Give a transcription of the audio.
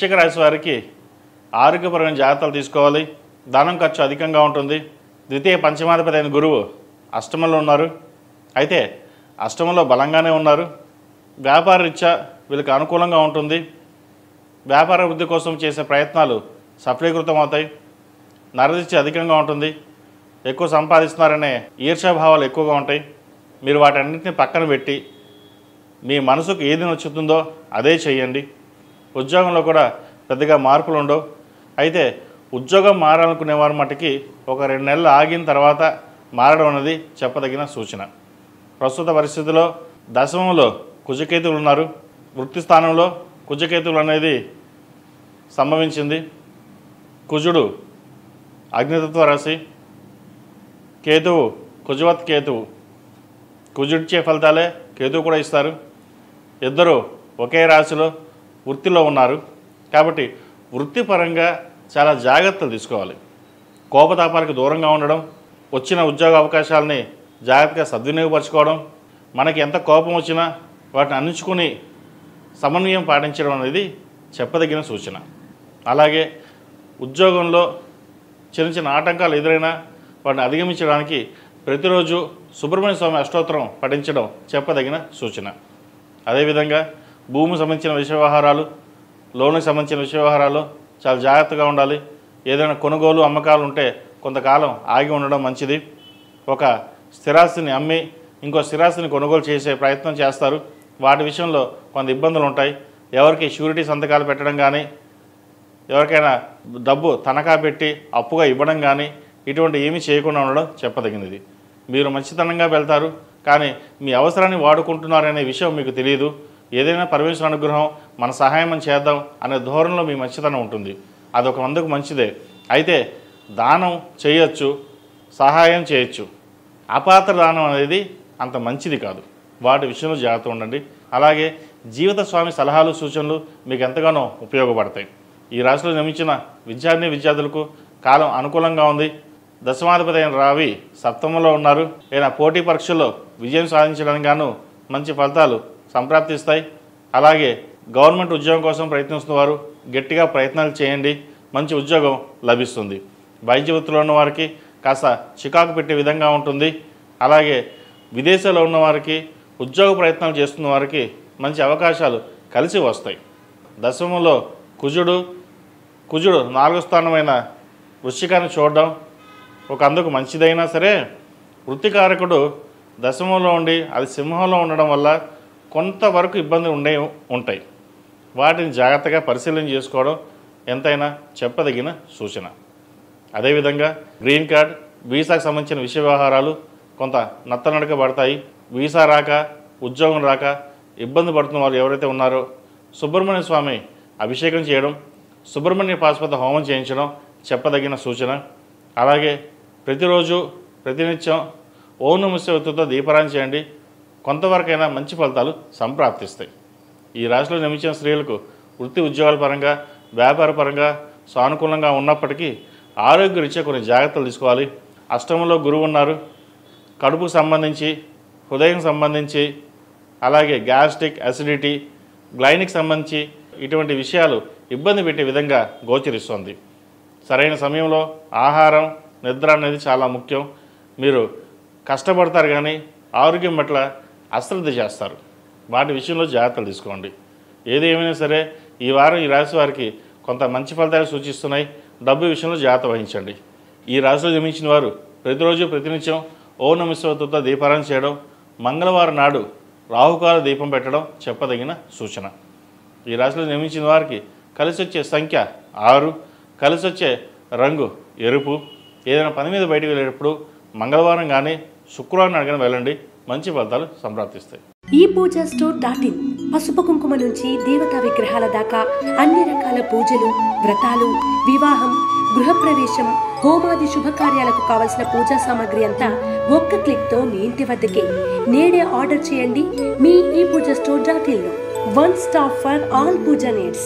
వృశ్చిక రాశి వారికి ఆరోగ్యపరమైన జాగ్రత్తలు తీసుకోవాలి. ధనం ఖర్చు అధికంగా ఉంటుంది. ద్వితీయ పంచమాధిపతి అయిన గురువు అష్టమంలో ఉన్నారు. అయితే అష్టమంలో బలంగానే ఉన్నారు. వ్యాపార రీత్యా వీళ్ళకి అనుకూలంగా ఉంటుంది. వ్యాపార వృద్ధి కోసం చేసే ప్రయత్నాలు సఫలీకృతం అవుతాయి. నరదిత్య అధికంగా ఉంటుంది. ఎక్కువ సంపాదిస్తున్నారనే ఈర్ష్యాభావాలు ఎక్కువగా ఉంటాయి. మీరు వాటన్నింటినీ పక్కన పెట్టి మీ మనసుకు ఏది నచ్చుతుందో అదే చేయండి. ఉద్యోగంలో కూడా పెద్దగా మార్పులు ఉండవు. అయితే ఉద్యోగం మారాలనుకునే వారి మటుకి ఒక 2 నెలలు ఆగిన తర్వాత మారడం అనేది చెప్పదగిన సూచన. ప్రస్తుత పరిస్థితిలో దశమంలో కుజకేతువులు ఉన్నారు. వృత్తి స్థానంలో కుజకేతువులు అనేది సంభవించింది. కుజుడు అగ్నితత్వ రాశి, కేతువు కుజవత్ కేతువు. కుజుడిచ్చే ఫలితాలే కేతువు కూడా ఇస్తారు. ఇద్దరు ఒకే రాశిలో వృత్తిలో ఉన్నారు. కాబట్టి వృత్తిపరంగా చాలా జాగ్రత్తలు తీసుకోవాలి. కోపతాపాలకు దూరంగా ఉండడం, వచ్చిన ఉద్యోగ అవకాశాలని జాగ్రత్తగా సద్వినియోగపరచుకోవడం, మనకి ఎంత కోపం వచ్చినా వాటిని అందించుకుని సమన్వయం పాటించడం అనేది చెప్పదగిన సూచన. అలాగే ఉద్యోగంలో చిన్న చిన్న ఆటంకాలు ఎదురైనా వాటిని అధిగమించడానికి ప్రతిరోజు సుబ్రహ్మణ్య స్వామి అష్టోత్తరం పఠించడం చెప్పదగిన సూచన. అదేవిధంగా భూమికి సంబంధించిన విషయ వ్యవహారాలు, లోన్కి సంబంధించిన విషయ వ్యవహారాలు చాలా జాగ్రత్తగా ఉండాలి. ఏదైనా కొనుగోలు అమ్మకాలు ఉంటే కొంతకాలం ఆగి ఉండడం మంచిది. ఒక స్థిరాస్తిని అమ్మి ఇంకో స్థిరాస్తిని కొనుగోలు చేసే ప్రయత్నం చేస్తారు. వాటి విషయంలో కొంత ఇబ్బందులు ఉంటాయి. ఎవరికి షూరిటీ సంతకాలు పెట్టడం కానీ, ఎవరికైనా డబ్బు తనఖా పెట్టి అప్పుగా ఇవ్వడం కానీ ఇటువంటి ఏమీ చేయకుండా ఉండడం చెప్పదగినది. మీరు మంచితనంగా వెళ్తారు, కానీ మీ అవసరాన్ని వాడుకుంటున్నారనే విషయం మీకు తెలియదు. ఏదైనా పరమేశ్వర అనుగ్రహం, మన సహాయం చేద్దాం అనే ధోరణిలో మీ మంచితనం ఉంటుంది. అదొక మందుకు మంచిదే. అయితే దానం చేయొచ్చు, సహాయం చేయొచ్చు. అపాత్ర దానం అనేది అంత మంచిది కాదు. వాటి విషయంలో జాగ్రత్త ఉండండి. అలాగే జీవిత స్వామి సలహాలు, సూచనలు మీకు ఎంతగానో ఉపయోగపడతాయి. ఈ రాశిలో జన్మించిన విద్యార్థులకు కాలం అనుకూలంగా ఉంది. దశమాధిపతి అయిన రావి సప్తమంలో ఉన్నారు. ఏదైనా పోటీ పరీక్షల్లో విజయం సాధించడానికి గాను మంచి ఫలితాలు సంప్రాప్తిస్తాయి. అలాగే గవర్నమెంట్ ఉద్యోగం కోసం ప్రయత్నిస్తున్న వారు గట్టిగా ప్రయత్నాలు చేయండి, మంచి ఉద్యోగం లభిస్తుంది. వైద్య వృత్తిలో ఉన్న వారికి కాస్త చికాకు పెట్టే విధంగా ఉంటుంది. అలాగే విదేశాల్లో ఉన్న వారికి, ఉద్యోగ ప్రయత్నాలు చేస్తున్న వారికి మంచి అవకాశాలు కలిసి వస్తాయి. దశమంలో కుజుడు 4వ స్థానమైన వృశ్చికాన్ని చూడడం ఒక అందుకు మంచిదైనా సరే, వృత్తికారకుడు దశమంలో ఉండి అది సింహంలో ఉండడం వల్ల కొంతవరకు ఇబ్బందులు ఉంటాయి. వాటిని జాగ్రత్తగా పరిశీలన చేసుకోవడం ఎంతైనా చెప్పదగిన సూచన. అదేవిధంగా గ్రీన్ కార్డ్, వీసాకు సంబంధించిన విషయ వ్యవహారాలు కొంత నత్తనడక పడతాయి. వీసా రాక, ఉద్యోగం రాక ఇబ్బంది పడుతున్న వారు ఎవరైతే ఉన్నారో సుబ్రహ్మణ్య స్వామి అభిషేకం చేయడం, సుబ్రహ్మణ్య పాశుపత హోమం చేయించడం చెప్పదగిన సూచన. అలాగే ప్రతిరోజు ప్రతినిత్యం ఓం నమః శివాయతో దీపారాధన చేయండి. కొంతవరకైనా మంచి ఫలితాలు సంప్రాప్తిస్తాయి. ఈ రాశిలో జన్మించిన స్త్రీలకు వృత్తి ఉద్యోగాల పరంగా, వ్యాపార పరంగా సానుకూలంగా ఉన్నప్పటికీ ఆరోగ్య రీత్యా కొన్ని జాగ్రత్తలు తీసుకోవాలి. అష్టమంలో గురువు ఉన్నారు. కడుపుకు సంబంధించి, హృదయం సంబంధించి, అలాగే గ్యాస్ట్రిక్, అసిడిటీ, గ్లైనిక్ సంబంధించి ఇటువంటి విషయాలు ఇబ్బంది పెట్టే విధంగా గోచరిస్తుంది. సరైన సమయంలో ఆహారం, నిద్ర అనేది చాలా ముఖ్యం. మీరు కష్టపడతారు కానీ ఆరోగ్యం పట్ల అశ్రద్ధ చేస్తారు. వాటి విషయంలో జాగ్రత్తలు తీసుకోండి. ఏది ఏమైనా సరే ఈ వారం ఈ రాశి వారికి కొంత మంచి ఫలితాలు సూచిస్తున్నాయి. డబ్బు విషయంలో జాగ్రత్త వహించండి. ఈ రాశిలో జన్మించిన వారు ప్రతిరోజు ప్రతినిత్యం ఓం నమః శివాయతో దీపారాధన చేయడం, మంగళవారం నాడు రాహుకాల దీపం పెట్టడం చెప్పదగిన సూచన. ఈ రాశిలో జన్మించిన వారికి కలిసి వచ్చే సంఖ్య 6, కలిసి వచ్చే రంగు ఎరుపు. ఏదైనా పని మీద బయటకు వెళ్ళేటప్పుడు మంగళవారం కానీ శుక్రవారం అడిగిన వెళ్ళండి, మంచి ఫలితాలు సంప్రాప్తిస్తాయి. ePoojaStore.in పసుపు కుంకుమ నుంచి దేవతా విగ్రహాల దాకా అన్ని రకాల పూజలు, వ్రతాలు, వివాహం, గృహప్రవేశం, హోమాది శుభకార్యాలకు కావలసిన పూజా సామాగ్రి అంతా ఒక్క క్లిక్తో మీ ఇంటి వద్దకే. నేడే ఆర్డర్ చేయండి మీ ePoojaStore.in లో. One stop for all puja needs.